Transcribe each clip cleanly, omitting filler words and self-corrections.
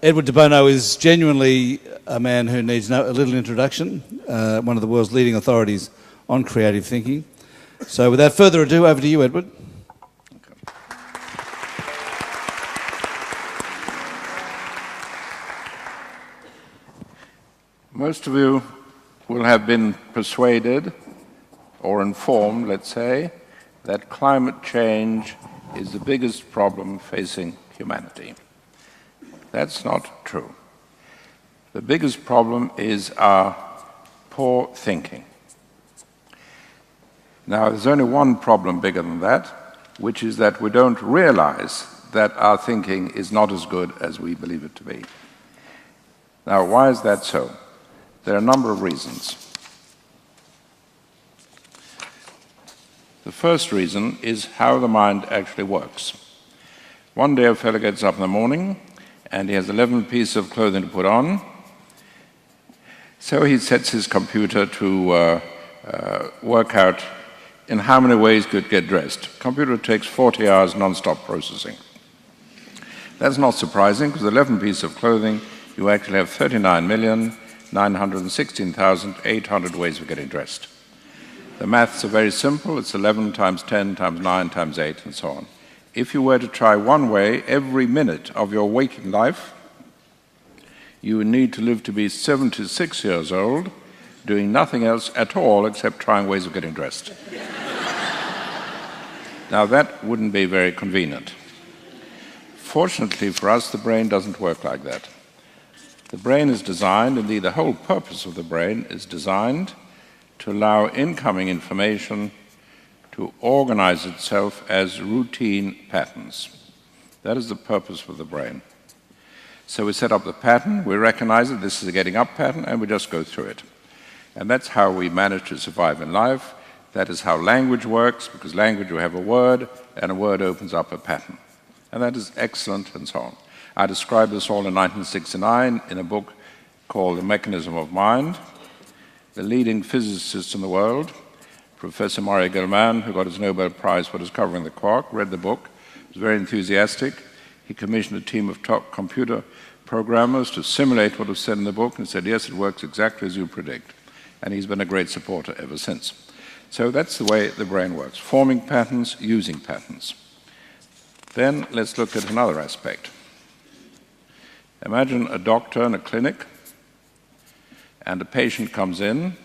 Edward de Bono is genuinely a man who needs a little introduction, one of the world's leading authorities on creative thinking. So without further ado, over to you, Edward. Most of you will have been persuaded or informed, let's say, that climate change is the biggest problem facing humanity. That's not true. The biggest problem is our poor thinking. Now, there's only one problem bigger than that, which is that we don't realize that our thinking is not as good as we believe it to be. Now, why is that so? There are a number of reasons. The first reason is how the mind actually works. One day a fellow gets up in the morning and he has 11 pieces of clothing to put on. So he sets his computer to work out in how many ways he could get dressed. Computer takes 40 hours non-stop processing. That's not surprising, because 11 pieces of clothing, you actually have 39,916,800 ways of getting dressed. The maths are very simple. It's 11 times 10 times 9 times 8 and so on. If you were to try one way every minute of your waking life, you would need to live to be 76 years old, doing nothing else at all except trying ways of getting dressed. Now, that wouldn't be very convenient. Fortunately for us, the brain doesn't work like that. The brain is designed, indeed the whole purpose of the brain is designed to allow incoming information to organize itself as routine patterns. That is the purpose of the brain. So we set up the pattern, we recognize that this is a getting up pattern, and we just go through it. And that's how we manage to survive in life. That is how language works, because language, you have a word, and a word opens up a pattern. And that is excellent, and so on. I described this all in 1969 in a book called The Mechanism of Mind. The leading physicist in the world, Professor Murray Gell-Mann, who got his Nobel Prize for discovering the quark, read the book, was very enthusiastic. He commissioned a team of top computer programmers to simulate what was said in the book, and said, yes, it works exactly as you predict. And he's been a great supporter ever since. So that's the way the brain works, forming patterns, using patterns. Then let's look at another aspect. Imagine a doctor in a clinic, and a patient comes in.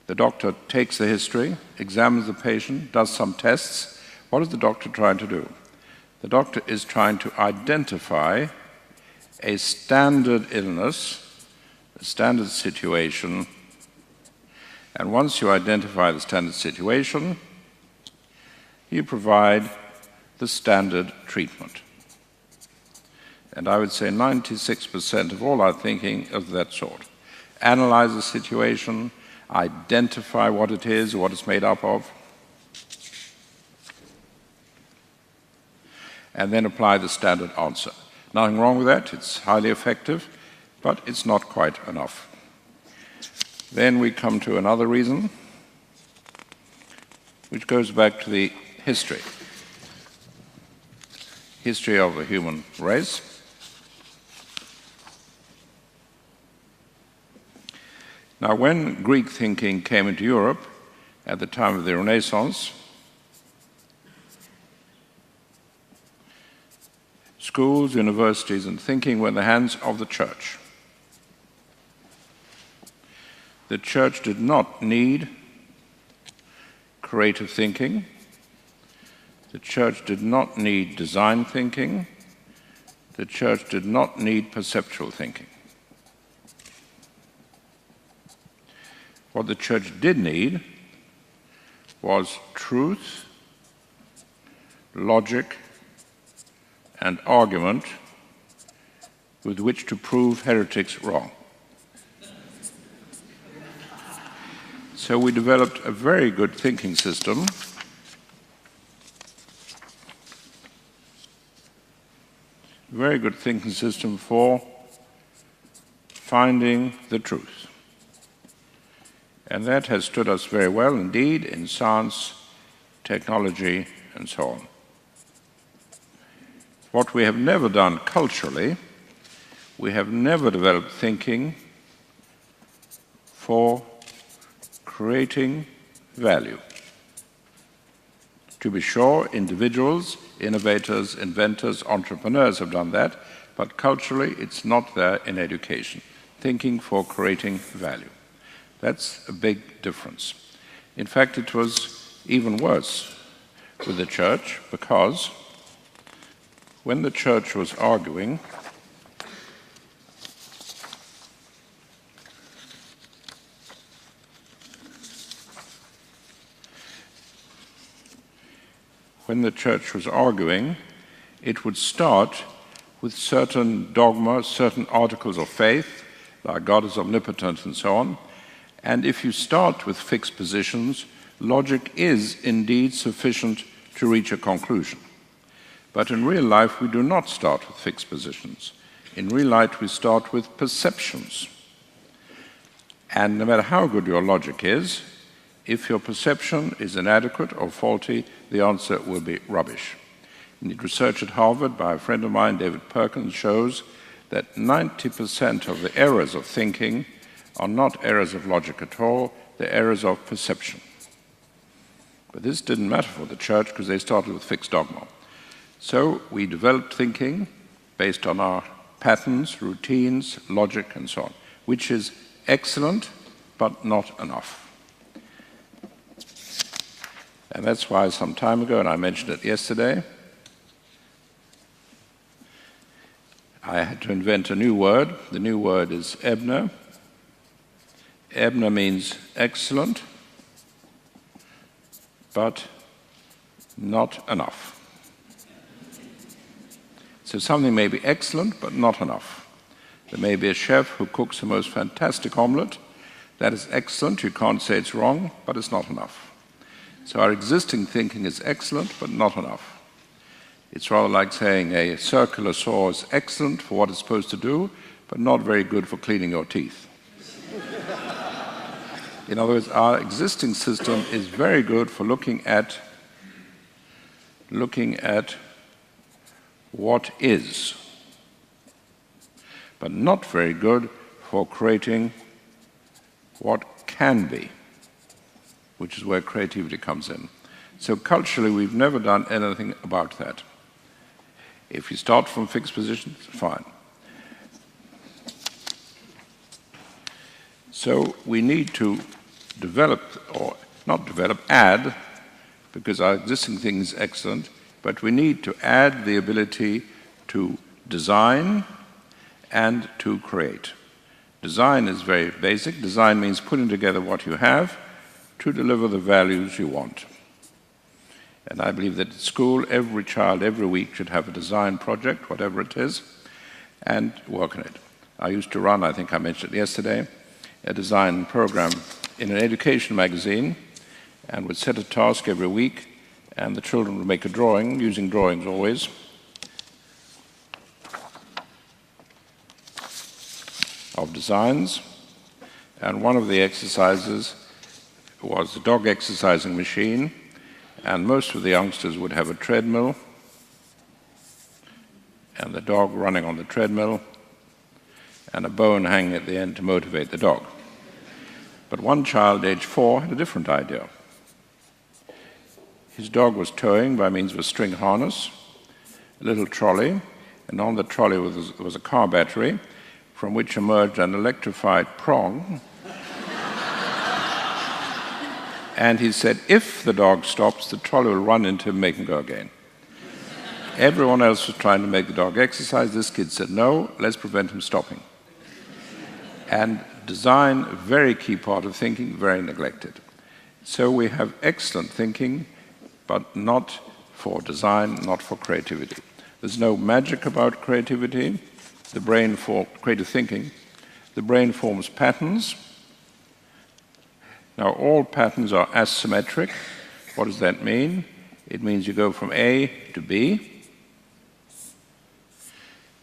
The doctor takes the history, examines the patient, does some tests. What is the doctor trying to do? The doctor is trying to identify a standard illness, a standard situation, and once you identify the standard situation, you provide the standard treatment. And I would say 96% of all our thinking is of that sort. Analyze the situation, identify what it is, what it's made up of, and then apply the standard answer. Nothing wrong with that, it's highly effective, but it's not quite enough. Then we come to another reason, which goes back to the history of the human race. Now, when Greek thinking came into Europe at the time of the Renaissance, schools, universities, and thinking were in the hands of the church. The church did not need creative thinking. The church did not need design thinking. The church did not need perceptual thinking. What the church did need was truth, logic, and argument with which to prove heretics wrong. So we developed a very good thinking system for finding the truth. And that has stood us very well indeed in science, technology, and so on. What we have never done culturally, we have never developed thinking for creating value. To be sure, individuals, innovators, inventors, entrepreneurs have done that, but culturally it's not there in education. Thinking for creating value. That's a big difference. In fact, it was even worse with the church, because when the church was arguing, it would start with certain dogma, certain articles of faith, like God is omnipotent and so on. And if you start with fixed positions, logic is indeed sufficient to reach a conclusion. But in real life, we do not start with fixed positions. In real life, we start with perceptions. And no matter how good your logic is, if your perception is inadequate or faulty, the answer will be rubbish. Indeed, research at Harvard by a friend of mine, David Perkins, shows that 90% of the errors of thinking are not errors of logic at all, they're errors of perception. But this didn't matter for the church because they started with fixed dogma. So we developed thinking based on our patterns, routines, logic, and so on, which is excellent, but not enough. And that's why some time ago, and I mentioned it yesterday, I had to invent a new word. The new word is Ebner. Ebner means excellent, but not enough. So something may be excellent, but not enough. There may be a chef who cooks the most fantastic omelette. That is excellent, you can't say it's wrong, but it's not enough. So our existing thinking is excellent, but not enough. It's rather like saying a circular saw is excellent for what it's supposed to do, but not very good for cleaning your teeth. In other words, our existing system is very good for looking at what is, but not very good for creating what can be, which is where creativity comes in. So culturally, we've never done anything about that. If you start from fixed positions, fine. So we need to develop, or not develop, add, because our existing thing is excellent, but we need to add the ability to design and to create. Design is very basic. Design means putting together what you have to deliver the values you want. And I believe that at school, every child, every week, should have a design project, whatever it is, and work on it. I used to run, I think I mentioned it yesterday, a design program in an education magazine, and would set a task every week, and the children would make a drawing, using drawings always. Of designs, and one of the exercises was the dog exercising machine, and most of the youngsters would have a treadmill, and the dog running on the treadmill, and a bone hanging at the end to motivate the dog. But one child, age 4, had a different idea. His dog was towing by means of a string harness, a little trolley, and on the trolley was a car battery, from which emerged an electrified prong. And he said, if the dog stops, the trolley will run into him and make him go again. Everyone else was trying to make the dog exercise. This kid said, no, let's prevent him stopping. And design, very key part of thinking, very neglected. So we have excellent thinking, but not for design, not for creativity. There's no magic about creativity. The brain for creative thinking, the brain forms patterns. Now, all patterns are asymmetric. What does that mean? It means you go from A to B,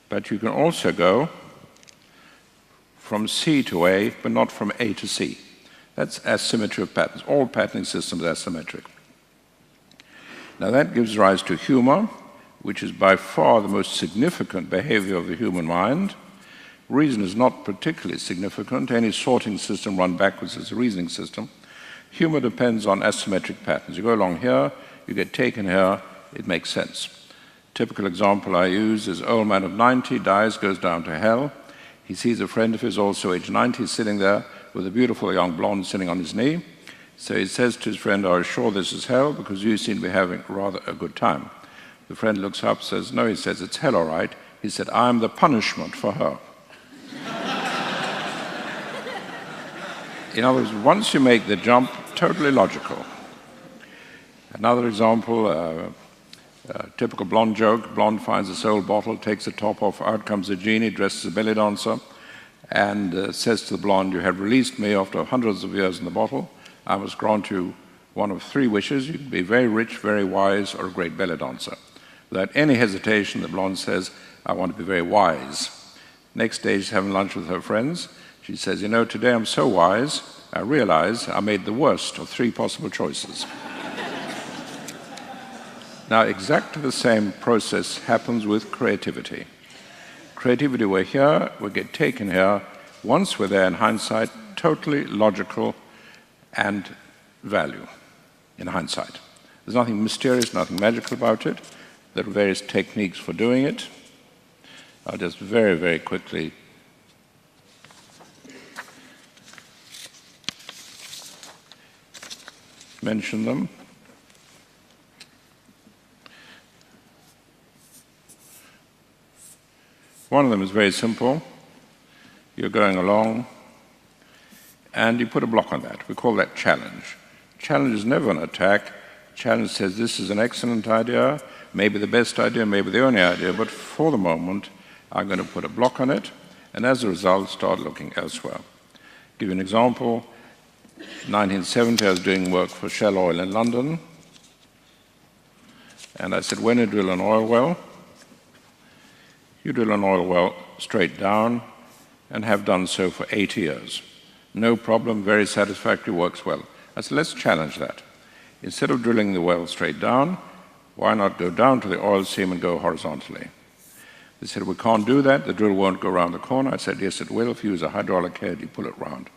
but you can also go from C to A, but not from A to C. That's asymmetry of patterns. All patterning systems are asymmetric. Now, that gives rise to humor, which is by far the most significant behavior of the human mind. Reason is not particularly significant. Any sorting system run backwards is a reasoning system. Humor depends on asymmetric patterns. You go along here, you get taken here, it makes sense. Typical example I use is old man of 90 dies, goes down to hell. He sees a friend of his, also age 90, sitting there with a beautiful young blonde sitting on his knee. So he says to his friend, "Are you sure this is hell? Because you seem to be having rather a good time." The friend looks up, says, "No," he says, "it's hell all right." He said, "I am the punishment for her." In other words, once you make the jump, totally logical. Another example, typical blonde joke. Blonde finds a sold bottle, takes the top off, out comes a genie dressed as a belly dancer, and says to the blonde, "You have released me after hundreds of years in the bottle. I must grant you one of three wishes. You can be very rich, very wise, or a great belly dancer." Without any hesitation, the blonde says, "I want to be very wise." Next day, she's having lunch with her friends. She says, "You know, today I'm so wise, I realize I made the worst of three possible choices." Now, exactly the same process happens with creativity. Creativity, we're here, we get taken here. Once we're there in hindsight, totally logical and value in hindsight. There's nothing mysterious, nothing magical about it. There are various techniques for doing it. I'll just very, very quickly mention them. One of them is very simple. You're going along and you put a block on that. We call that challenge. Challenge is never an attack. Challenge says this is an excellent idea, maybe the best idea, maybe the only idea, but for the moment I'm going to put a block on it, and as a result start looking elsewhere. Give you an example. In 1970 I was doing work for Shell Oil in London, and I said, when you drill an oil well, you drill an oil well straight down and have done so for 8 years. No problem, very satisfactory, works well. I said, let's challenge that. Instead of drilling the well straight down, why not go down to the oil seam and go horizontally? They said, we can't do that, the drill won't go around the corner. I said, yes, it will. If you use a hydraulic head, you pull it round.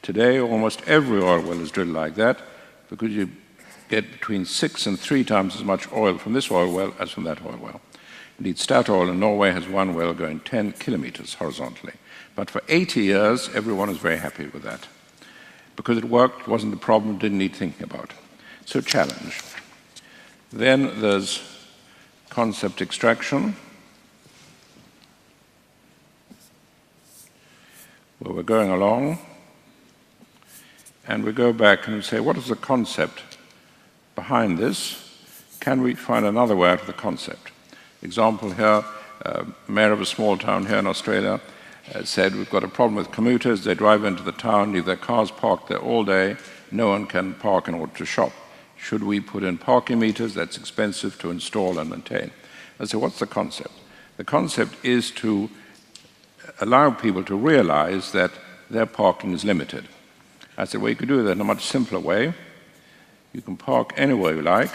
Today, almost every oil well is drilled like that because you get between 6 and 3 times as much oil from this oil well as from that oil well. Indeed, Statoil in Norway has one well going 10 kilometers horizontally. But for 80 years, everyone is very happy with that. Because it worked, wasn't a problem, didn't need thinking about. So challenge. Then there's concept extraction, where we're going along, and we go back and say, what is the concept behind this? Can we find another way out of the concept? Example here, mayor of a small town here in Australia said, we've got a problem with commuters. They drive into the town, leave their cars parked there all day. No one can park in order to shop. Should we put in parking meters? That's expensive to install and maintain. I said, what's the concept? The concept is to allow people to realize that their parking is limited. I said, well, you could do that in a much simpler way. You can park anywhere you like,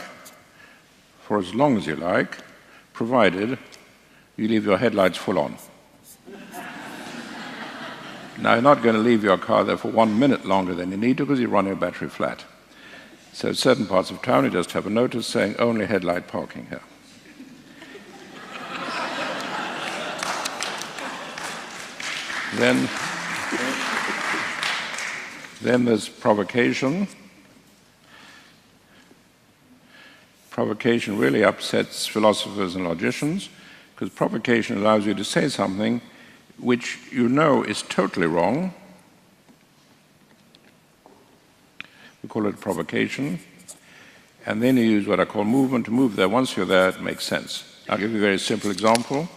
for as long as you like, provided you leave your headlights full on. Now, you're not going to leave your car there for 1 minute longer than you need to because you run your battery flat. So in certain parts of town, you just have a notice saying only headlight parking here. Then there's provocation. Provocation really upsets philosophers and logicians because provocation allows you to say something which you know is totally wrong. We call it provocation. And then you use what I call movement to move there. Once you're there, it makes sense. I'll give you a very simple example.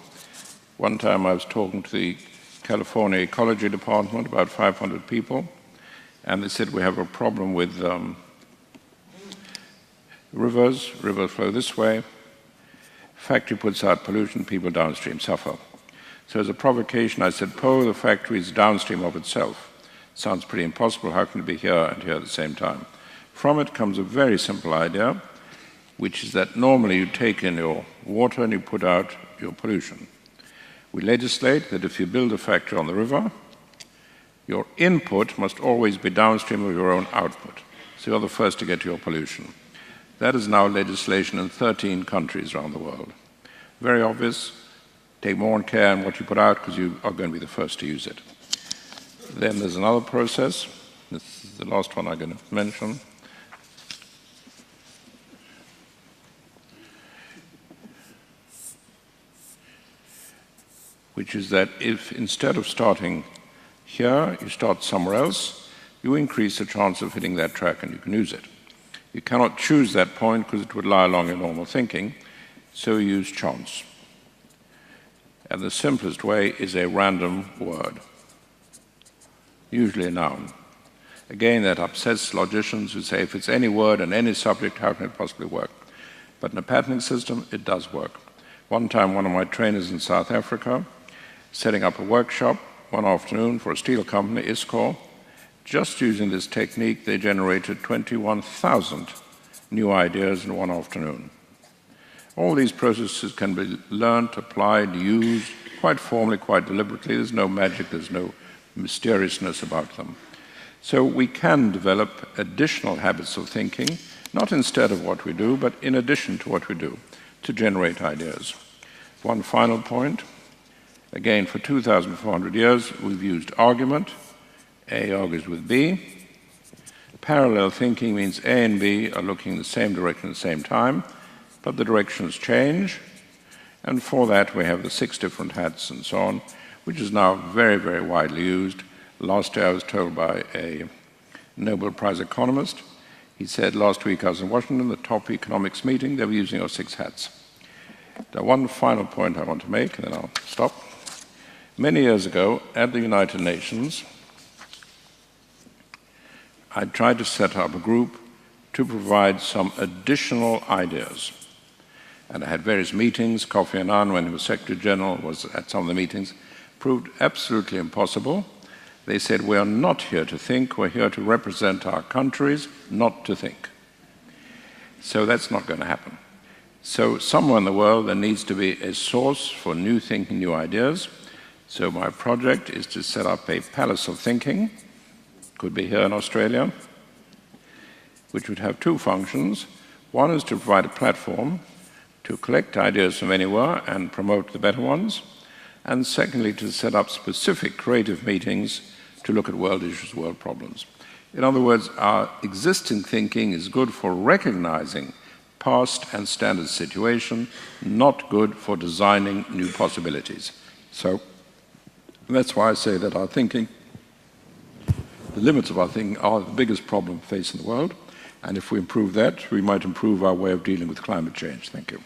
One time I was talking to the California Ecology Department, about 500 people, and they said we have a problem with rivers flow this way, factory puts out pollution, people downstream suffer. So as a provocation, I said, the factory is downstream of itself. Sounds pretty impossible, how can it be here and here at the same time? From it comes a very simple idea. which is that normally you take in your water and you put out your pollution. We legislate that if you build a factory on the river, your input must always be downstream of your own output. So you're the first to get to your pollution. That is now legislation in 13 countries around the world. Very obvious. Take more care in what you put out because you are going to be the first to use it. Then there's another process. This is the last one I'm going to mention. Which is that if instead of starting here, you start somewhere else, you increase the chance of hitting that track and you can use it. You cannot choose that point because it would lie along your normal thinking, so you use chance. And the simplest way is a random word, usually a noun. Again, that upsets logicians who say, if it's any word and any subject, how can it possibly work? But in a patenting system, it does work. One time, one of my trainers in South Africa, setting up a workshop one afternoon for a steel company, ISCOR, just using this technique, they generated 21,000 new ideas in one afternoon. All these processes can be learned, applied, used, quite formally, quite deliberately. There's no magic, there's no mysteriousness about them. So we can develop additional habits of thinking, not instead of what we do, but in addition to what we do, to generate ideas. One final point. Again, for 2,400 years, we've used argument. A argues with B. Parallel thinking means A and B are looking in the same direction at the same time, but the directions change. And for that, we have the 6 different hats and so on, which is now very, very widely used. Last year, I was told by a Nobel Prize economist, he said, last week I was in Washington, the top economics meeting, they were using our 6 hats. Now, one final point I want to make, and then I'll stop. Many years ago, at the United Nations, I tried to set up a group to provide some additional ideas. And I had various meetings. Kofi Annan, when he was Secretary General, was at some of the meetings. Proved absolutely impossible. They said, we are not here to think, we're here to represent our countries, not to think. So that's not going to happen. So somewhere in the world there needs to be a source for new thinking, new ideas. So my project is to set up a palace of thinking, could be here in Australia, which would have 2 functions. One is to provide a platform to collect ideas from anywhere and promote the better ones. And secondly, to set up specific creative meetings to look at world issues, world problems. In other words, our existing thinking is good for recognizing past and standard situation, not good for designing new possibilities. So that's why I say that our thinking, the limits of our thinking are the biggest problem facing the world. And if we improve that, we might improve our way of dealing with climate change. Thank you.